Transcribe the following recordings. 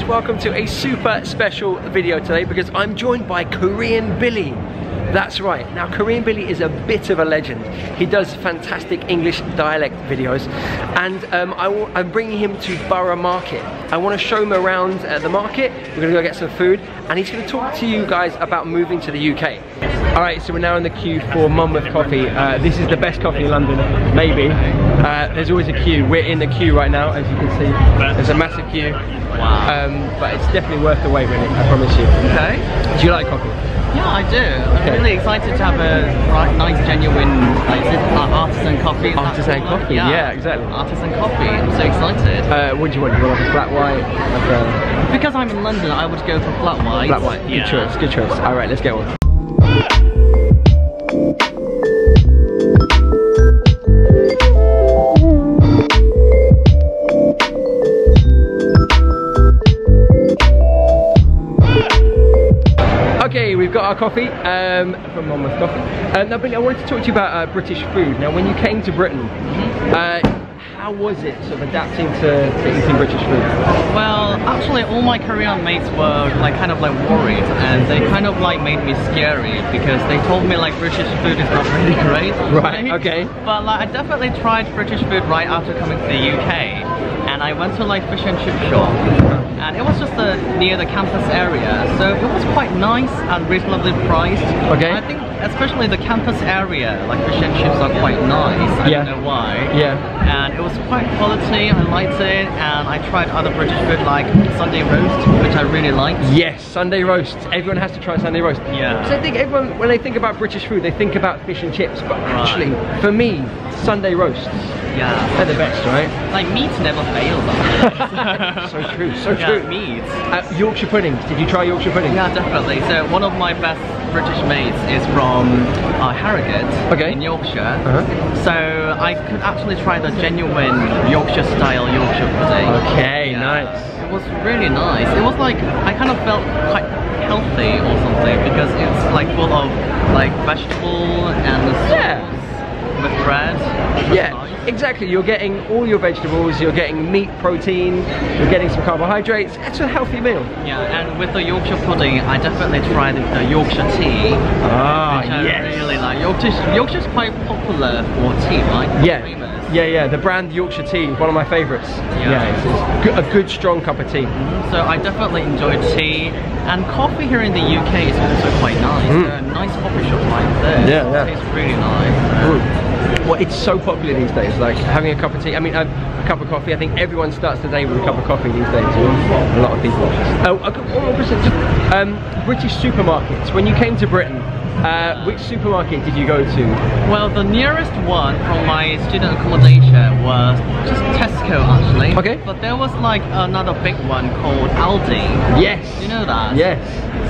Welcome to a super special video today because I'm joined by Korean Billy. That's right. Now, Korean Billy is a bit of a legend. He does fantastic English dialect videos, and I'm bringing him to Borough Market. I want to show him around the market. We're going to go get some food, and he's going to talk to you guys about moving to the UK. Alright, so we're now in the queue for Monmouth Coffee. This is the best coffee in London, maybe. There's always a queue. We're in the queue right now, as you can see. There's a massive queue. Wow. But it's definitely worth the wait, really, I promise you. Okay. Do you like coffee? Yeah, I do. I'm really excited to have a nice, genuine, artisan coffee. Artisan coffee, yeah, exactly. Artisan coffee. I'm so excited. What do you want? You want like a flat white? Because I'm in London, I would go for flat white. Flat white. Yeah. Good choice. Good choice. All right, let's get one. Okay, we've got our coffee from Monmouth Coffee. Now, Billy, I wanted to talk to you about British food. Now, when you came to Britain, how was it sort of adapting to eating British food? Well, actually, all my Korean mates were kind of worried, and they kind of made me scary because they told me British food is not really great. Right. Okay. But I definitely tried British food right after coming to the UK, and I went to fish and chip shop. And it was just near the campus area, so it was quite nice and reasonably priced. Okay. I think especially the campus area, fish and chips are quite nice. I don't know why. Yeah. And it was quite quality. I liked it, and I tried other British food like Sunday roast, which I really liked. Yes, Sunday roast. Everyone has to try Sunday roast. Yeah. Because I think everyone, when they think about British food, they think about fish and chips, but actually, for me, Sunday roasts. Yeah. They're the best, right? Meat never fails. So true, so true. Yeah, meat. Yorkshire puddings. Did you try Yorkshire puddings? Yeah, definitely. So one of my best British mates is from Harrogate in Yorkshire. So I could actually try the genuine Yorkshire style Yorkshire pudding. Okay, nice. It was really nice. It was I kind of felt quite healthy or something because it's full of vegetable and sauce with bread. Yeah. Exactly, you're getting all your vegetables, you're getting meat, protein, you're getting some carbohydrates. It's a healthy meal. Yeah, and with the Yorkshire pudding, I definitely tried the Yorkshire tea. Ah, which I really like. Yorkshire's quite popular for tea, right? Yeah. Yeah, the brand Yorkshire tea, one of my favourites. Yeah, it's a good strong cup of tea. So I definitely enjoyed tea, and coffee here in the UK is also quite nice. There are nice coffee shops like this. Yeah, it tastes really nice. Well, it's so popular these days, having a cup of tea. I mean, a cup of coffee. I think everyone starts the day with a cup of coffee these days. A lot of people. Oh, one more question. British supermarkets. When you came to Britain, which supermarket did you go to? Well, the nearest one from my student accommodation was just Tesco, actually. Okay. But there was another big one called Aldi. Yes. You know that? Yes.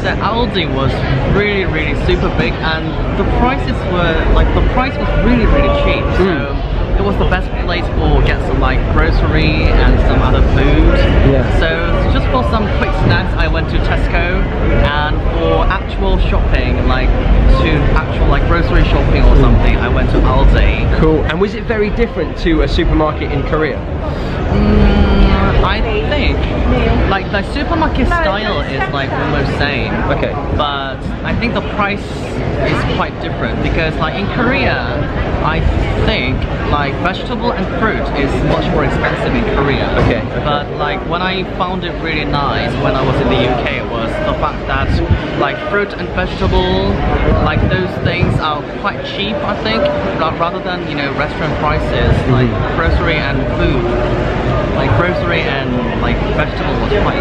So Aldi was really, really super big, and the prices were the price was really, really cheap. So it was the best place for get some grocery and some other food. Yeah. So just for some quick snacks, I went to Tesco, and for actual shopping, to actual grocery shopping or something, I went to Aldi. Cool. And was it very different to a supermarket in Korea? I think the supermarket style is almost same. Okay. But I think the price is quite different because in Korea, I think vegetable and fruit is much more expensive in Korea. Okay. But when I found it really nice when I was in the UK was the fact that fruit and vegetable, those things are quite cheap, I think, rather than restaurant prices grocery and food. Grocery and vegetable was quite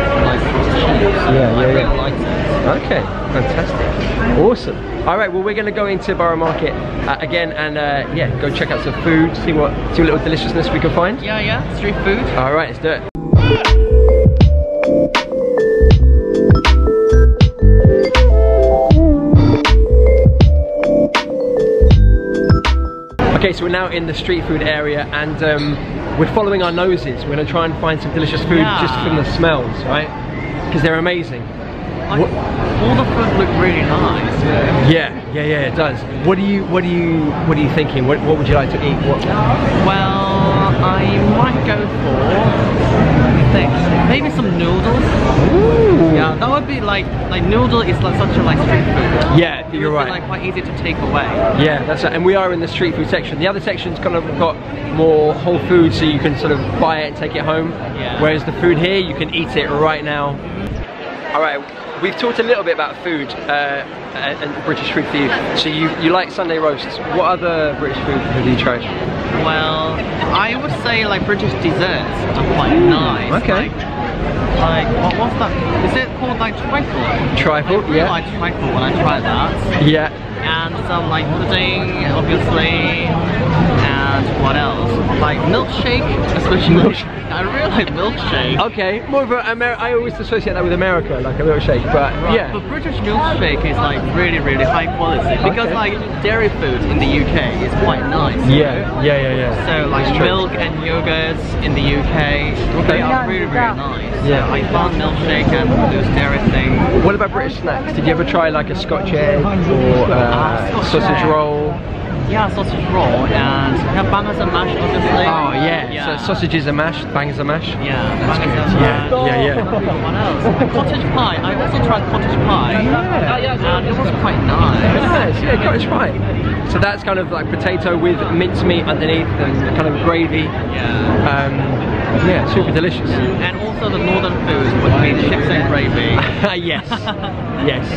cheap. So I really liked it. Okay, fantastic, awesome. All right, well, we're going to go into Borough Market again and go check out some food, see what little deliciousness we can find. Yeah, street food. All right, let's do it. Okay, so we're now in the street food area, and we're following our noses. We're gonna try and find some delicious food just from the smells, right? Because they're amazing. All the food look really nice. Yeah, it does. What are you thinking? What would you like to eat? Well, I might go for, maybe some noodles. Ooh. Yeah, that would be like noodle is like such a like street food. Yeah, you're right. Like quite easy to take away. Yeah, that's right. And we are in the street food section. The other section's kind of got more whole food, so you can sort of buy it and take it home. Yeah. Whereas the food here, you can eat it right now. All right. We've talked a little bit about food and British food for you. So you like Sunday roasts. What other British food have you tried? Well, I would say like British desserts are quite nice. Okay. Like what's that? Is it called like trifle? Trifle, I really like trifle when I tried that. Yeah. And some like pudding, obviously. And what else? Like milkshake, especially. I really like milkshake. Okay, more of a I always associate that with America, like a milkshake, but yeah. But British milkshake is like really high quality because like dairy food in the UK is quite nice. Yeah. So like milk and yogurts in the UK, they are really nice. Yeah. So I found milkshake and those dairy thing. What about British snacks? Did you ever try like a Scotch egg or sausage roll? Yeah, sausage roll and bangers and mash, obviously. Oh yeah. So sausages and mash, bangers and mash. Yeah, that's good. Yeah. What else? Cottage pie. I also tried cottage pie. And it was quite nice. Yeah, cottage pie. So that's kind of like potato with mincemeat underneath and kind of gravy. Yeah, super delicious. And also the northern food would be chips and gravy. Yes.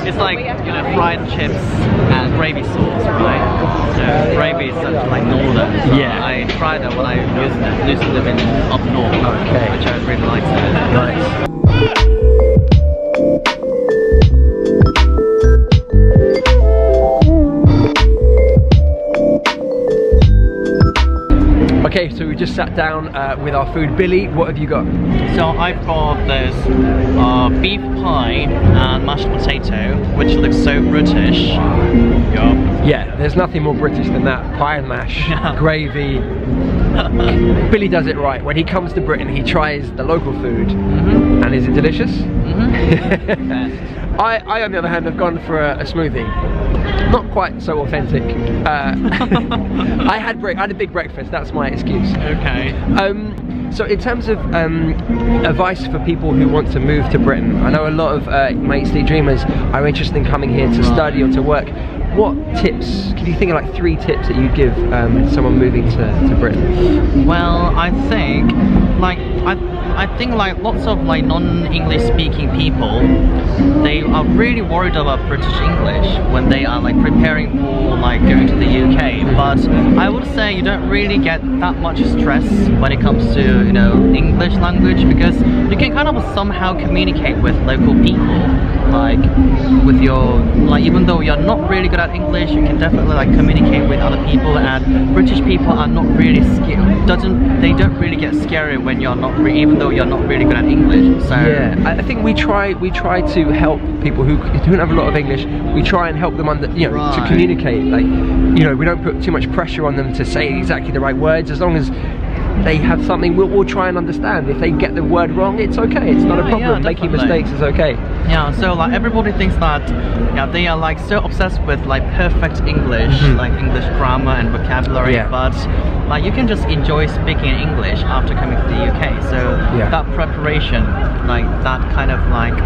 It's like, you know, fried chips and gravy sauce, right? So gravy is such like northern. So yeah. I tried that when I used to live in up north. Okay. Which I really liked it. Nice. Okay, so we just sat down with our food. Billy, what have you got? So I've got this beef pie and mashed potato, which looks so British. Yeah, there's nothing more British than that. Pie and mash, gravy. Billy does it right. When he comes to Britain, he tries the local food. And is it delicious? I, on the other hand, have gone for a smoothie. Not quite so authentic. I had a big breakfast. That's my excuse. Okay. So in terms of advice for people who want to move to Britain, I know a lot of my HD dreamers are interested in coming here to study or to work. What tips, can you think of like 3 tips that you'd give someone moving to Britain? Well, I think like lots of like non-English speaking people, they are really worried about British English when they are like preparing for like going to the UK. But I would say you don't really get that much stress when it comes to, you know, English language, because you can kind of somehow communicate with local people. Like with your, like even though you're not really good at English, you can definitely like communicate with other people, and British people are not really scared. They don't really get scary when you're not even though you're not really good at English. So yeah, I think we try to help people who don't have a lot of English. We try and help them to communicate. Like, you know, we don't put too much pressure on them to say exactly the right words. As long as they have something, we'll try and understand. If they get the word wrong, it's okay. It's not a problem. Yeah, making mistakes is okay. Yeah, so like everybody thinks that they are like so obsessed with like perfect English, like English grammar and vocabulary, but like you can just enjoy speaking English after coming to the UK. So that preparation, like that kind of like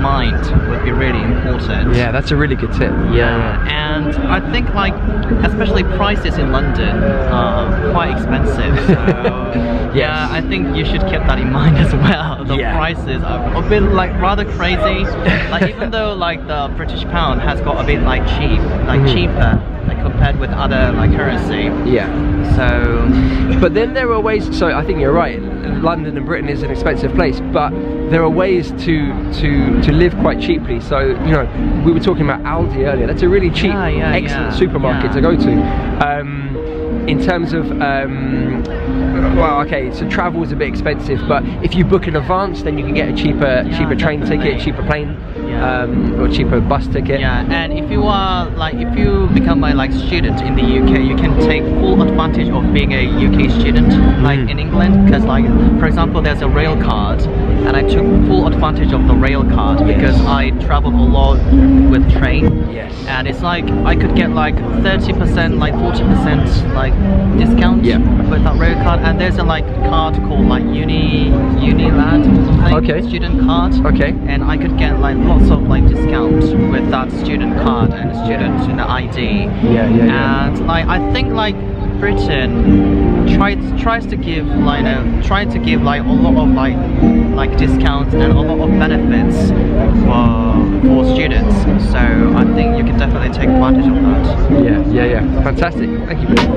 mind would be really important. Yeah, that's a really good tip. And I think like especially prices in London are quite expensive. So yeah, I think you should keep that in mind as well. The prices are a bit like rather crazy. Like even though like the British pound has got a bit like cheaper, like compared with other like currency. Yeah. So, but then there are ways. So I think you're right. London and Britain is an expensive place, but there are ways to live quite cheaply. So, you know, we were talking about Aldi earlier. That's a really cheap, excellent supermarket to go to. In terms of, well, okay, so travel is a bit expensive, but if you book in advance, then you can get a cheaper train ticket, cheaper plane or cheaper bus ticket. Yeah, and if you are if you become a student in the UK, you can take full advantage of being a UK student in England, because for example, there's a rail card, and I took full advantage of the rail card because I traveled a lot with train. Yes. And it's I could get 30%, 40% discount with that rail card, and there's a card called Unilad or something. Okay. Student card. Okay. And I could get lots of discounts with that student card and student ID. Yeah. And I think Britain tries to give a lot of discounts and a lot of benefits for students. So I think you can definitely take advantage of that. Yeah. Fantastic. Thank you, Billy.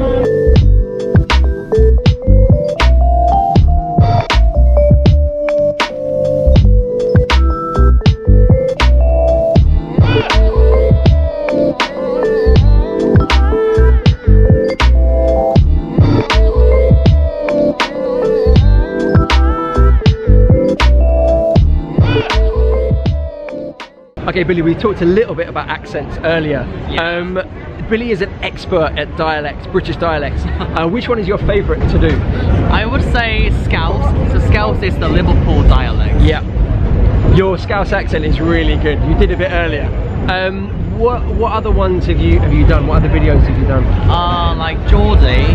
Okay, Billy, we talked a little bit about accents earlier. Yeah. Billy is an expert at dialects, British dialects. Which one is your favourite to do? I would say Scouse. So Scouse is the Liverpool dialect. Yeah. Your Scouse accent is really good. You did a bit earlier. What other ones have you done? What other videos have you done? Like Geordie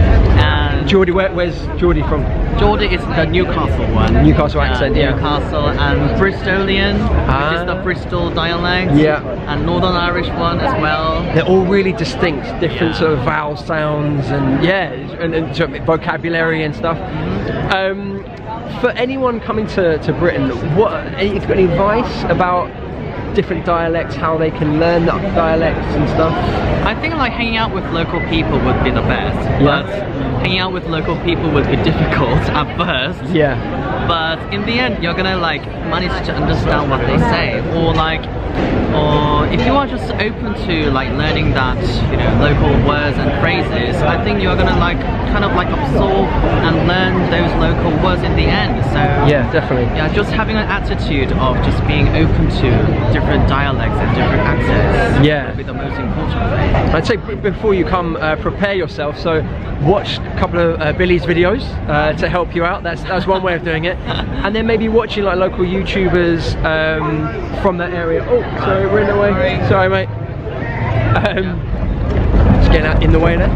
and... Geordie, where's Geordie from? Geordie is the Newcastle one. Newcastle accent, yeah. Newcastle, and Bristolian, which is the Bristol dialect. Yeah. And Northern Irish one as well. They're all really distinct, different sort of vowel sounds and and sort of vocabulary and stuff. For anyone coming to Britain, if you've got any advice about different dialects, how they can learn the dialects and stuff? I think hanging out with local people would be the best, but hanging out with local people would be difficult at first. Yeah. But in the end, you're gonna manage to understand what they say, or if you are just open to learning that local words and phrases, I think you're gonna kind of absorb and learn those local words in the end. So yeah, definitely. Yeah, just having an attitude of just being open to different dialects and different accents. Yeah, would be the most important thing. I'd say before you come, prepare yourself. So watch a couple of Billy's videos to help you out. That's one way of doing it. And then maybe watching local YouTubers from that area. Oh, sorry, we're in the way. Sorry, mate. Just getting out in the way there.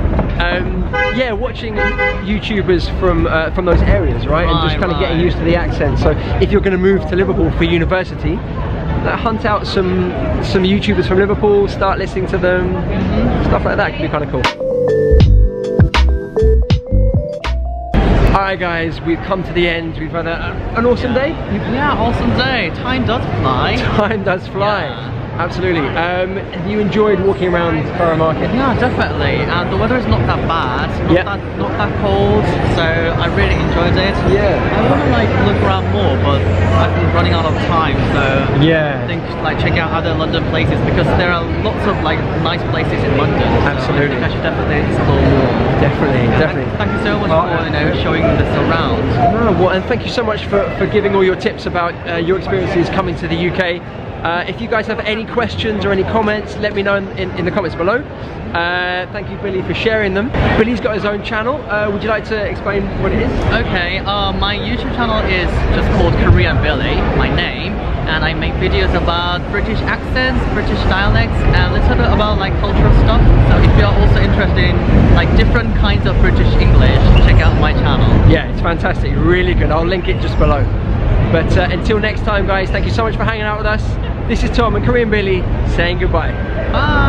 Yeah, watching YouTubers from those areas, right? And just kind of getting used to the accent. So if you're going to move to Liverpool for university, hunt out some YouTubers from Liverpool, start listening to them, stuff like that can be kind of cool. Alright guys, we've come to the end. We've had an awesome day. Yeah, awesome day. Time does fly. Time does fly. Yeah. Absolutely. Have you enjoyed walking around Borough Market? Yeah, definitely. And the weather is not that bad, not that cold, so I really enjoyed it. Yeah. I want to look around more, but I've been running out of time, so yeah. I think check out other London places, because there are lots of nice places in London. Absolutely. So I think I should definitely explore more. Definitely. Thank you so much for showing this around. No, and thank you so much for giving all your tips about your experiences coming to the UK. If you guys have any questions or any comments, let me know in the comments below. Thank you, Billy, for sharing them. Billy's got his own channel. Would you like to explain what it is? Okay, my YouTube channel is just called Korean Billy, my name, and I make videos about British accents, British dialects, and a little bit about cultural stuff. So if you're also interested in different kinds of British English, check out my channel. Yeah, it's fantastic, really good. I'll link it just below. But until next time, guys, thank you so much for hanging out with us. This is Tom and Korean Billy saying goodbye. Bye!